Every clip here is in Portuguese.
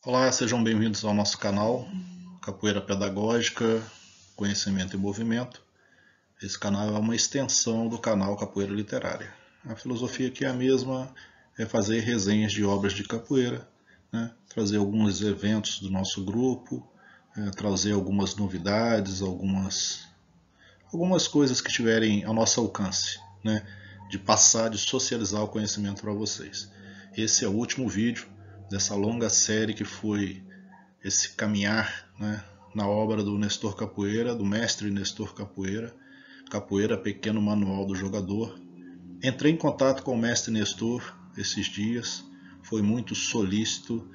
Olá, sejam bem-vindos ao nosso canal Capoeira Pedagógica, Conhecimento e Movimento. Esse canal é uma extensão do canal Capoeira Literária. A filosofia aqui é a mesma, é fazer resenhas de obras de capoeira, né? Trazer alguns eventos do nosso grupo, trazer algumas novidades, algumas coisas que tiverem ao nosso alcance, né? De passar, de socializar o conhecimento para vocês. Esse é o último vídeo dessa longa série que foi esse caminhar, né, na obra do Nestor Capoeira, do mestre Nestor Capoeira, Capoeira Pequeno Manual do Jogador. Entrei em contato com o mestre Nestor esses dias, foi muito solícito,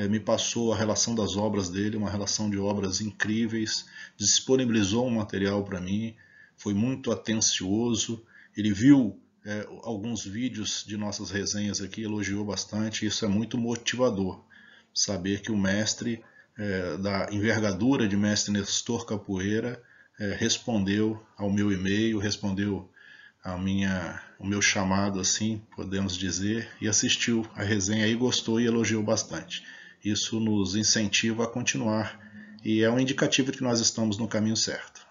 me passou a relação das obras dele, uma relação de obras incríveis, disponibilizou um material para mim, foi muito atencioso, ele viu alguns vídeos de nossas resenhas aqui, elogiou bastante, isso é muito motivador, saber que o mestre da envergadura de mestre Nestor Capoeira respondeu ao meu e-mail, respondeu o meu chamado, assim podemos dizer, e assistiu a resenha e gostou e elogiou bastante. Isso nos incentiva a continuar e é um indicativo de que nós estamos no caminho certo.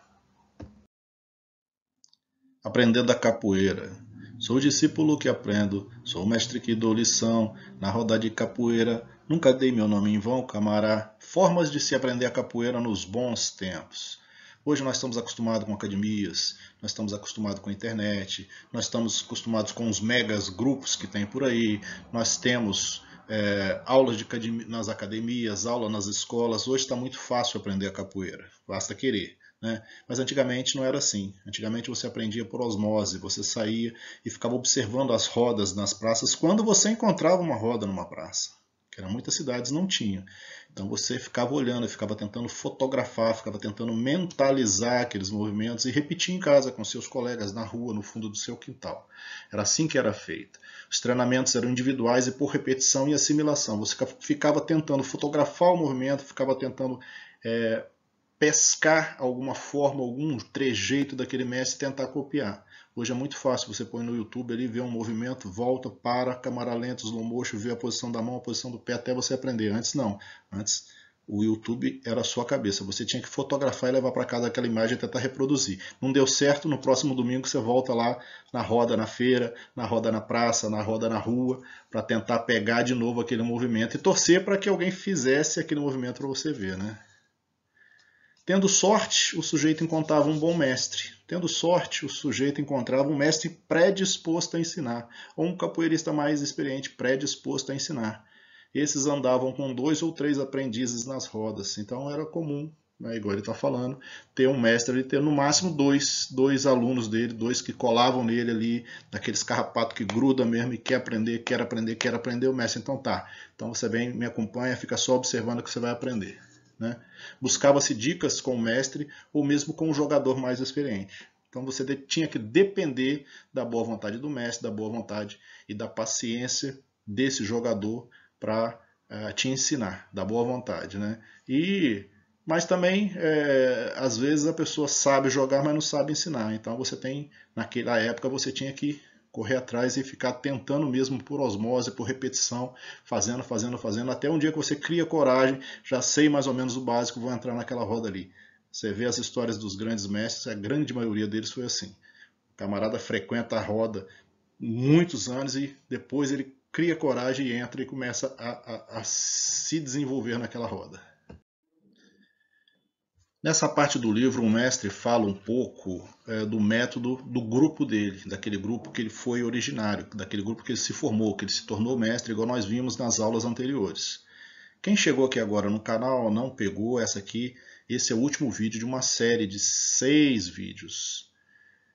Aprendendo a capoeira. Sou discípulo que aprendo, sou mestre que dou lição, na roda de capoeira, nunca dei meu nome em vão, camará. Formas de se aprender a capoeira nos bons tempos. Hoje nós estamos acostumados com academias, nós estamos acostumados com a internet, nós estamos acostumados com os megas grupos que tem por aí, nós temos aulas nas academias, aula nas escolas. Hoje está muito fácil aprender a capoeira, basta querer. Né? Mas antigamente não era assim. Antigamente você aprendia por osmose, você saía e ficava observando as rodas nas praças quando você encontrava uma roda numa praça, que eram muitas cidades não tinha. Então você ficava olhando, ficava tentando fotografar, ficava tentando mentalizar aqueles movimentos e repetir em casa com seus colegas na rua, no fundo do seu quintal. Era assim que era feito. Os treinamentos eram individuais e por repetição e assimilação. Você ficava tentando fotografar o movimento, ficava tentando pescar alguma forma, algum trejeito daquele mestre e tentar copiar. Hoje é muito fácil, você põe no YouTube ali, vê um movimento, volta, para, câmara lenta, slow motion, vê a posição da mão, a posição do pé, até você aprender. Antes não, antes o YouTube era a sua cabeça, você tinha que fotografar e levar para casa aquela imagem e tentar reproduzir. Não deu certo, no próximo domingo você volta lá na roda na feira, na roda na praça, na roda na rua, para tentar pegar de novo aquele movimento e torcer para que alguém fizesse aquele movimento para você ver, né? Tendo sorte, o sujeito encontrava um bom mestre. Tendo sorte, o sujeito encontrava um mestre predisposto a ensinar, ou um capoeirista mais experiente predisposto a ensinar. Esses andavam com 2 ou 3 aprendizes nas rodas, então era comum, né, igual ele está falando, ter um mestre, ele ter no máximo dois alunos dele, 2 que colavam nele ali, daqueles carrapatos que gruda mesmo e quer aprender, o mestre, então tá. Então você vem, me acompanha, fica só observando que você vai aprender. Né? Buscava-se dicas com o mestre ou mesmo com o jogador mais experiente. Então você tinha que depender da boa vontade do mestre, da boa vontade e da paciência desse jogador para te ensinar, da boa vontade. Né? Mas também, às vezes, a pessoa sabe jogar, mas não sabe ensinar. Então você tem, naquela época, você tinha que correr atrás e ficar tentando mesmo por osmose, por repetição, fazendo, até um dia que você cria coragem, já sei mais ou menos o básico, vou entrar naquela roda ali. Você vê as histórias dos grandes mestres, a grande maioria deles foi assim. O camarada frequenta a roda muitos anos e depois ele cria coragem e entra e começa a se desenvolver naquela roda. Nessa parte do livro, o mestre fala um pouco do método do grupo dele, daquele grupo que ele foi originário, daquele grupo que ele se formou, que ele se tornou mestre, igual nós vimos nas aulas anteriores. Quem chegou aqui agora no canal não pegou esse é o último vídeo de uma série de 6 vídeos.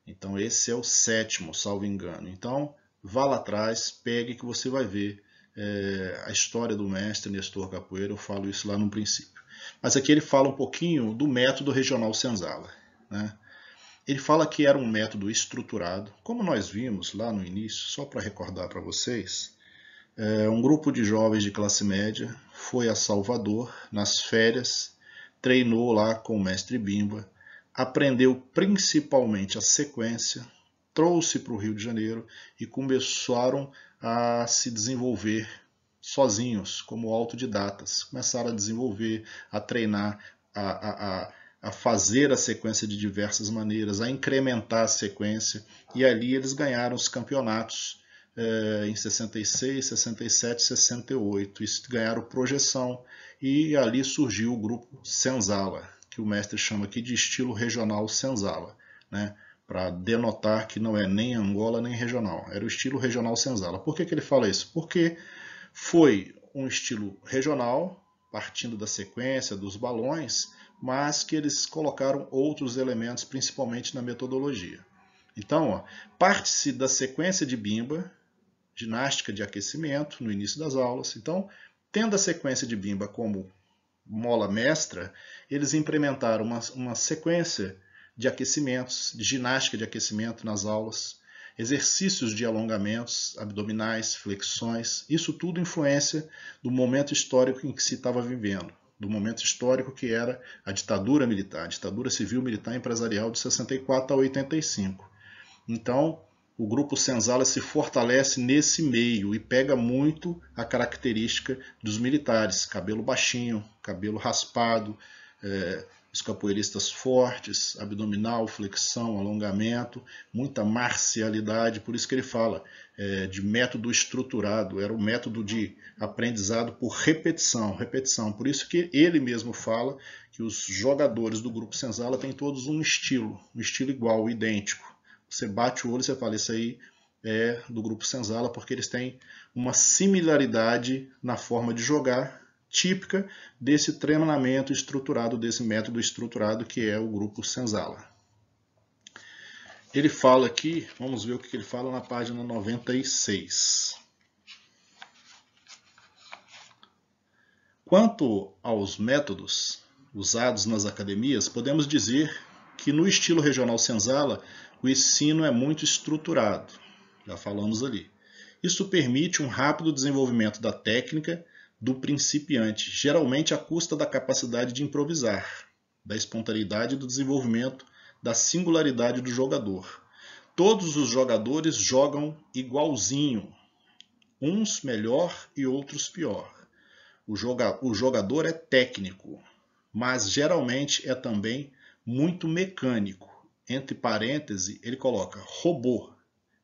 Então esse é o 7º, salvo engano. Então vá lá atrás, pegue que você vai ver a história do mestre Nestor Capoeira, eu falo isso lá no princípio. Mas aqui ele fala um pouquinho do método regional senzala. Né? Ele fala que era um método estruturado, como nós vimos lá no início, só para recordar para vocês, um grupo de jovens de classe média foi a Salvador nas férias, treinou lá com o mestre Bimba, aprendeu principalmente a sequência, trouxe para o Rio de Janeiro e começaram a se desenvolver sozinhos, como autodidatas. Começaram a desenvolver, a treinar, a fazer a sequência de diversas maneiras, a incrementar a sequência, e ali eles ganharam os campeonatos em 66, 67, 68. Isso ganharam projeção, e ali surgiu o grupo Senzala, que o mestre chama aqui de estilo regional Senzala, né? Para denotar que não é nem Angola nem regional, era o estilo regional Senzala. Por que ele fala isso? Porque foi um estilo regional, partindo da sequência dos balões, mas que eles colocaram outros elementos, principalmente na metodologia. Então, parte-se da sequência de Bimba, ginástica de aquecimento, no início das aulas. Então, tendo a sequência de Bimba como mola mestra, eles implementaram uma sequência de aquecimentos, de ginástica de aquecimento nas aulas, exercícios de alongamentos, abdominais, flexões. Isso tudo influência do momento histórico em que se estava vivendo, do momento histórico que era a ditadura militar, a ditadura civil, militar e empresarial de 64 a 85. Então, o grupo Senzala se fortalece nesse meio e pega muito a característica dos militares, cabelo baixinho, cabelo raspado, os capoeiristas fortes, abdominal, flexão, alongamento, muita marcialidade. Por isso que ele fala de método estruturado, era o método de aprendizado por repetição, repetição. Por isso que ele mesmo fala que os jogadores do grupo Senzala têm todos um estilo igual, idêntico. Você bate o olho e você fala, isso aí é do grupo Senzala, porque eles têm uma similaridade na forma de jogar, típica desse treinamento estruturado, desse método estruturado que é o grupo Senzala. Ele fala aqui, vamos ver o que ele fala na página 96. Quanto aos métodos usados nas academias, podemos dizer que no estilo regional Senzala, o ensino é muito estruturado, já falamos ali. Isso permite um rápido desenvolvimento da técnica do principiante, geralmente à custa da capacidade de improvisar, da espontaneidade do desenvolvimento, da singularidade do jogador. Todos os jogadores jogam igualzinho, uns melhor e outros pior. O jogador é técnico, mas geralmente é também muito mecânico. Entre parênteses, ele coloca robô,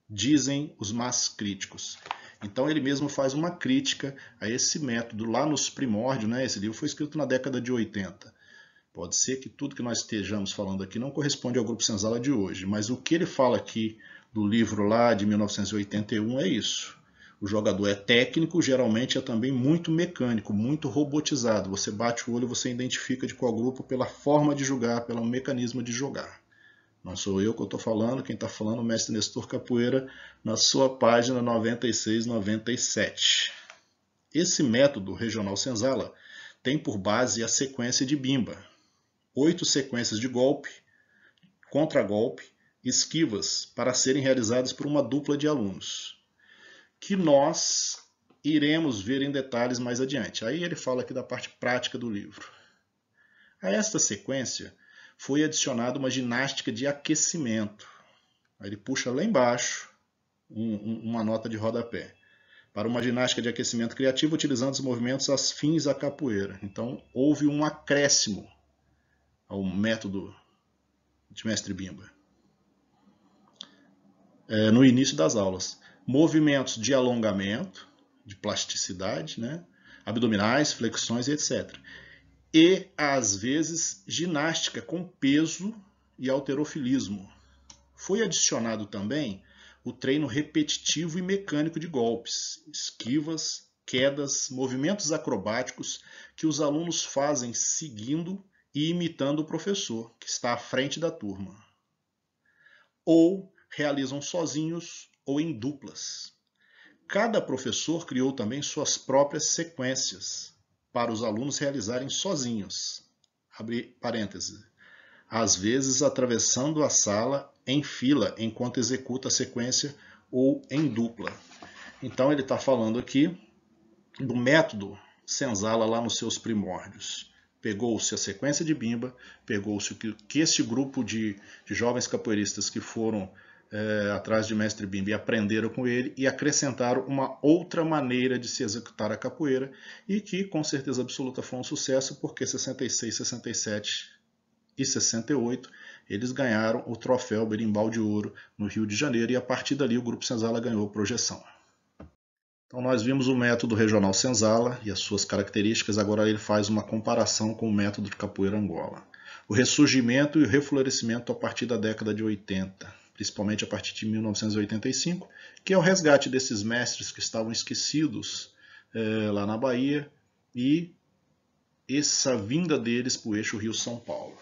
dizem os mais críticos. Então ele mesmo faz uma crítica a esse método lá nos primórdios, né? Esse livro foi escrito na década de 80. Pode ser que tudo que nós estejamos falando aqui não corresponde ao grupo Senzala de hoje, mas o que ele fala aqui do livro lá de 1981 é isso. O jogador é técnico, geralmente é também muito mecânico, muito robotizado. Você bate o olho e você identifica de qual grupo pela forma de jogar, pelo mecanismo de jogar. Não sou eu que estou falando, quem está falando é o mestre Nestor Capoeira, na sua página 96, 97. Esse método regional Senzala tem por base a sequência de Bimba. 8 sequências de golpe, contragolpe, esquivas, para serem realizadas por uma dupla de alunos, que nós iremos ver em detalhes mais adiante. Aí ele fala aqui da parte prática do livro. A esta sequência foi adicionada uma ginástica de aquecimento. Aí ele puxa lá embaixo uma nota de rodapé. Para uma ginástica de aquecimento criativo utilizando os movimentos afins à capoeira. Então houve um acréscimo ao método de Mestre Bimba. No início das aulas. Movimentos de alongamento, de plasticidade, né? Abdominais, flexões, etc. E, às vezes, ginástica com peso e halterofilismo. Foi adicionado também o treino repetitivo e mecânico de golpes, esquivas, quedas, movimentos acrobáticos que os alunos fazem seguindo e imitando o professor, que está à frente da turma. Ou realizam sozinhos ou em duplas. Cada professor criou também suas próprias sequências para os alunos realizarem sozinhos. Abre parênteses. Às vezes atravessando a sala em fila enquanto executa a sequência ou em dupla. Então ele está falando aqui do método Senzala lá nos seus primórdios. Pegou-se a sequência de Bimba, pegou-se que este grupo de jovens capoeiristas que foram atrás de Mestre Bimbi, aprenderam com ele e acrescentaram uma outra maneira de se executar a capoeira e que com certeza absoluta foi um sucesso, porque 66, 67 e 68 eles ganharam o troféu Berimbau de Ouro no Rio de Janeiro e a partir dali o Grupo Senzala ganhou projeção. Então nós vimos o método regional Senzala e as suas características, agora ele faz uma comparação com o método de capoeira Angola. O ressurgimento e o reflorescimento a partir da década de 80. Principalmente a partir de 1985, que é o resgate desses mestres que estavam esquecidos lá na Bahia e essa vinda deles para o eixo Rio-São Paulo.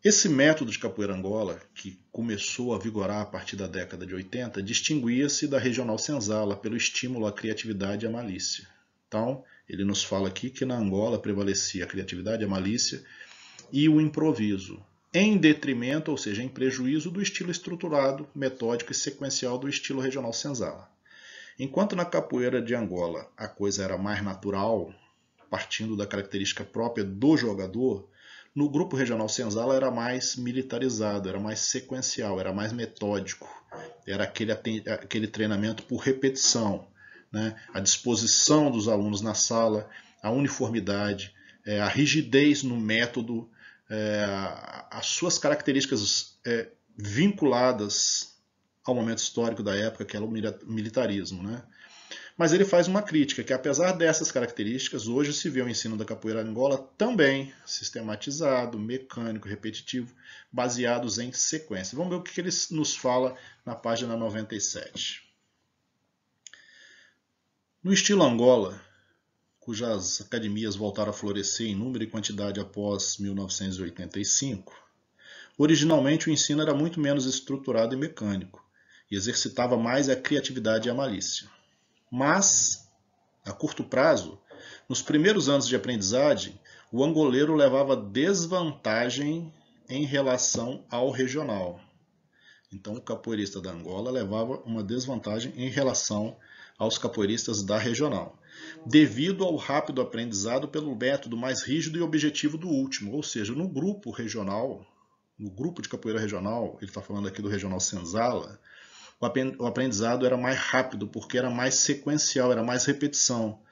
Esse método de capoeira Angola, que começou a vigorar a partir da década de 80, distinguia-se da regional Senzala pelo estímulo à criatividade e à malícia. Então, ele nos fala aqui que na Angola prevalecia a criatividade, a malícia e o improviso, em detrimento, ou seja, em prejuízo do estilo estruturado, metódico e sequencial do estilo regional Senzala. Enquanto na capoeira de Angola a coisa era mais natural, partindo da característica própria do jogador, no grupo regional Senzala era mais militarizado, era mais sequencial, era mais metódico, era aquele treinamento por repetição, né? A disposição dos alunos na sala, a uniformidade, a rigidez no método, as suas características vinculadas ao momento histórico da época, que era o militarismo, né? Mas ele faz uma crítica, que apesar dessas características, hoje se vê o ensino da capoeira Angola também sistematizado, mecânico, repetitivo, baseados em sequência. Vamos ver o que ele nos fala na página 97. No estilo Angola, cujas academias voltaram a florescer em número e quantidade após 1985, originalmente o ensino era muito menos estruturado e mecânico, e exercitava mais a criatividade e a malícia. Mas, a curto prazo, nos primeiros anos de aprendizagem, o angoleiro levava desvantagem em relação ao regional. Então, o capoeirista da Angola levava uma desvantagem em relação aos capoeiristas da regional, devido ao rápido aprendizado pelo método mais rígido e objetivo do último, ou seja, no grupo regional, no grupo de capoeira regional, ele está falando aqui do regional Senzala, o aprendizado era mais rápido, porque era mais sequencial, era mais repetição.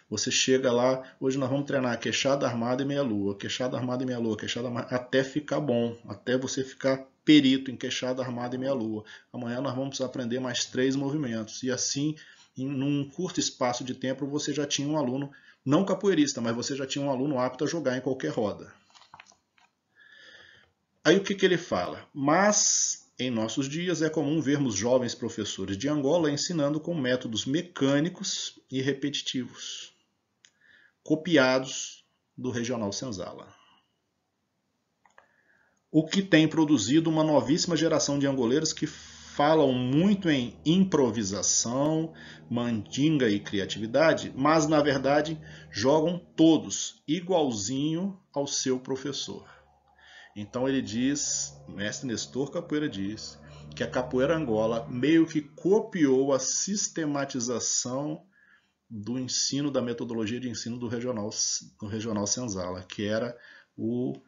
Você chega lá, hoje nós vamos treinar queixada, armada e meia-lua, queixada, armada e meia-lua, queixada, armada, até ficar bom, até você ficar perito em queixada, armada e meia-lua. Amanhã nós vamos aprender mais 3 movimentos, e assim, num curto espaço de tempo, você já tinha um aluno, não capoeirista, mas você já tinha um aluno apto a jogar em qualquer roda. Aí o que ele fala? Mas, em nossos dias, é comum vermos jovens professores de Angola ensinando com métodos mecânicos e repetitivos, copiados do regional Senzala. O que tem produzido uma novíssima geração de angoleiros que falam muito em improvisação, mandinga e criatividade, mas, na verdade, jogam todos igualzinho ao seu professor. Então ele diz, o mestre Nestor Capoeira diz, que a capoeira Angola meio que copiou a sistematização do ensino, da metodologia de ensino do regional Senzala, que era o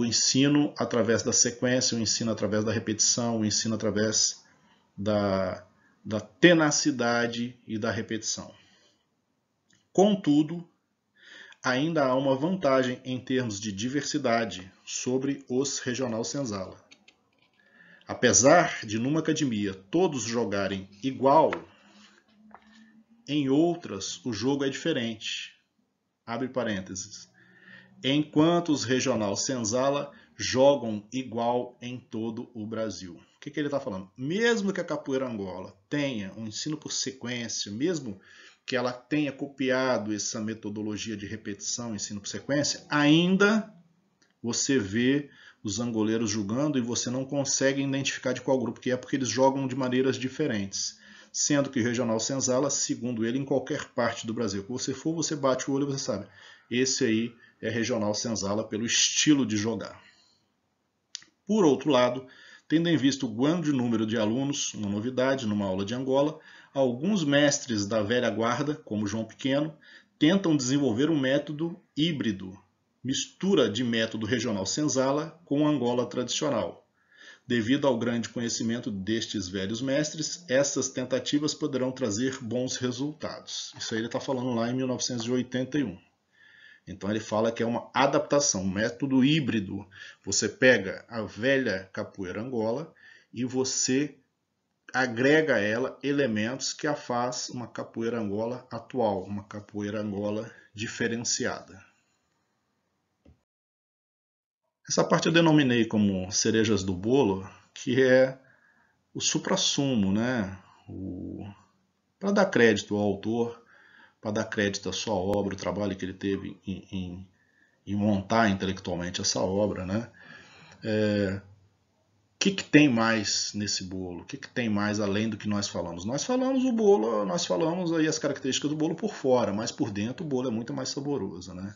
ensino através da sequência, o ensino através da repetição, o ensino através da tenacidade e da repetição. Contudo, ainda há uma vantagem em termos de diversidade sobre os regional Senzala. Apesar de numa academia todos jogarem igual, em outras o jogo é diferente. Abre parênteses. Enquanto os regional Senzala jogam igual em todo o Brasil. O que ele está falando? Mesmo que a capoeira Angola tenha um ensino por sequência, mesmo que ela tenha copiado essa metodologia de repetição, ensino por sequência, ainda você vê os angoleiros jogando e você não consegue identificar de qual grupo que é, porque eles jogam de maneiras diferentes. Sendo que o regional Senzala, segundo ele, em qualquer parte do Brasil que você for, você bate o olho e você sabe. Esse aí é regional Senzala pelo estilo de jogar. Por outro lado, tendo em vista o grande número de alunos, uma novidade numa aula de Angola, alguns mestres da velha guarda, como João Pequeno, tentam desenvolver um método híbrido, mistura de método regional Senzala com Angola tradicional. Devido ao grande conhecimento destes velhos mestres, essas tentativas poderão trazer bons resultados. Isso aí ele está falando lá em 1981. Então ele fala que é uma adaptação, um método híbrido. Você pega a velha capoeira Angola e você agrega a ela elementos que a faz uma capoeira Angola atual, uma capoeira Angola diferenciada. Essa parte eu denominei como cerejas do bolo, que é o suprassumo, né? Para dar crédito ao autor, para dar crédito à sua obra, o trabalho que ele teve em montar intelectualmente essa obra, né? O que tem mais nesse bolo? O que tem mais além do que nós falamos? Nós falamos o bolo, nós falamos aí as características do bolo por fora, mas por dentro o bolo é muito mais saboroso, né?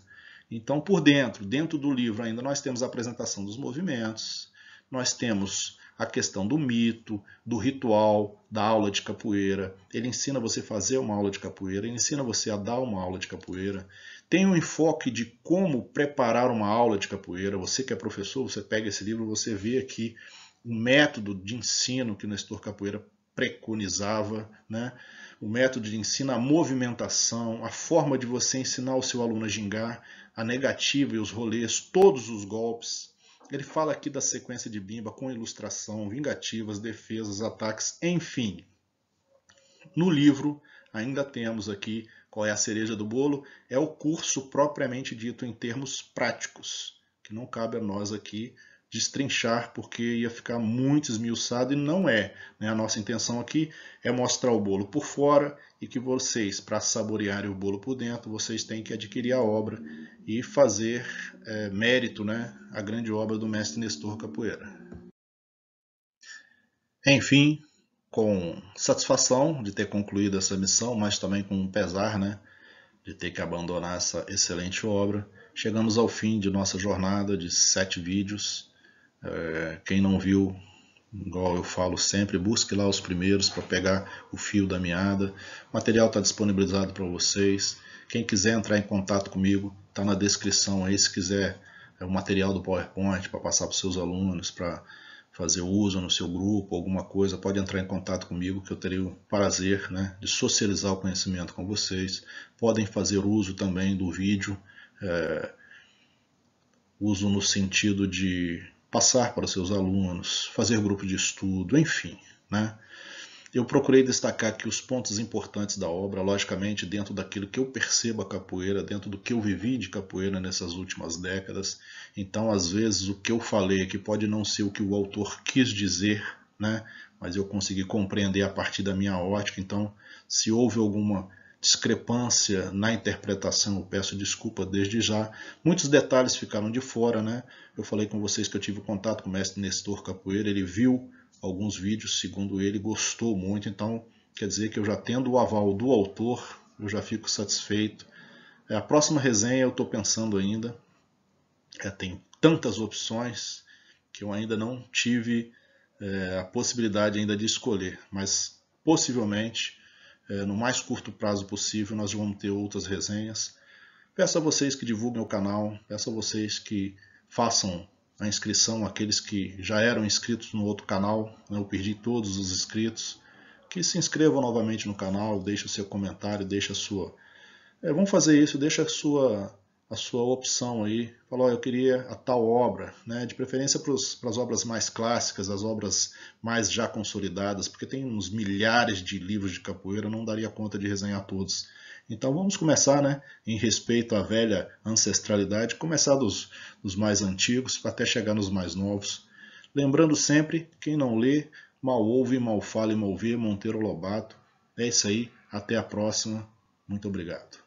Então, por dentro do livro ainda nós temos a apresentação dos movimentos, nós temos a questão do mito, do ritual, da aula de capoeira. Ele ensina você a fazer uma aula de capoeira, ele ensina você a dar uma aula de capoeira. Tem um enfoque de como preparar uma aula de capoeira. Você que é professor, você pega esse livro, você vê aqui o método de ensino que o Nestor Capoeira preconizava, né? O método de ensino, a movimentação, a forma de você ensinar o seu aluno a gingar, a negativa e os rolês, todos os golpes. Ele fala aqui da sequência de bimba com ilustração, vingativas, defesas, ataques, enfim. No livro ainda temos aqui, qual é a cereja do bolo, é o curso propriamente dito em termos práticos, que não cabe a nós aqui destrinchar, porque ia ficar muito esmiuçado e não é. Né? A nossa intenção aqui é mostrar o bolo por fora e que vocês, para saborearem o bolo por dentro, vocês têm que adquirir a obra e fazer mérito, né, a grande obra do mestre Nestor Capoeira. Enfim, com satisfação de ter concluído essa missão, mas também com um pesar, né, de ter que abandonar essa excelente obra, chegamos ao fim de nossa jornada de 7 vídeos. Quem não viu, igual eu falo sempre, busque lá os primeiros para pegar o fio da meada. O material está disponibilizado para vocês. Quem quiser entrar em contato comigo, está na descrição aí. Se quiser o material do PowerPoint para passar para os seus alunos, para fazer uso no seu grupo, alguma coisa, pode entrar em contato comigo que eu terei o prazer, né, de socializar o conhecimento com vocês. Podem fazer uso também do vídeo, uso no sentido de passar para os seus alunos, fazer grupo de estudo, enfim. Né? Eu procurei destacar aqui os pontos importantes da obra, logicamente dentro daquilo que eu percebo a capoeira, dentro do que eu vivi de capoeira nessas últimas décadas. Então, às vezes, o que eu falei aqui pode não ser o que o autor quis dizer, né? Mas eu consegui compreender a partir da minha ótica. Então, se houve alguma discrepância na interpretação, eu peço desculpa desde já. Muitos detalhes ficaram de fora, né? Eu falei com vocês que eu tive contato com o mestre Nestor Capoeira, ele viu alguns vídeos, segundo ele, gostou muito, então quer dizer que eu já tendo o aval do autor, eu já fico satisfeito. A próxima resenha eu estou pensando ainda, tem tantas opções que eu ainda não tive a possibilidade ainda de escolher, mas possivelmente no mais curto prazo possível nós vamos ter outras resenhas. Peço a vocês que divulguem o canal, peço a vocês que façam a inscrição, aqueles que já eram inscritos no outro canal, eu perdi todos os inscritos, que se inscrevam novamente no canal, deixe o seu comentário, deixe a sua... vamos fazer isso, deixa a sua opção aí, fala, eu queria a tal obra, né? De preferência para as obras mais clássicas, as obras mais já consolidadas, porque tem uns milhares de livros de capoeira, não daria conta de resenhar todos. Então vamos começar, né, em respeito à velha ancestralidade, começar dos mais antigos até chegar nos mais novos. Lembrando sempre, quem não lê, mal ouve, mal fala e mal vê, Monteiro Lobato. É isso aí, até a próxima. Muito obrigado.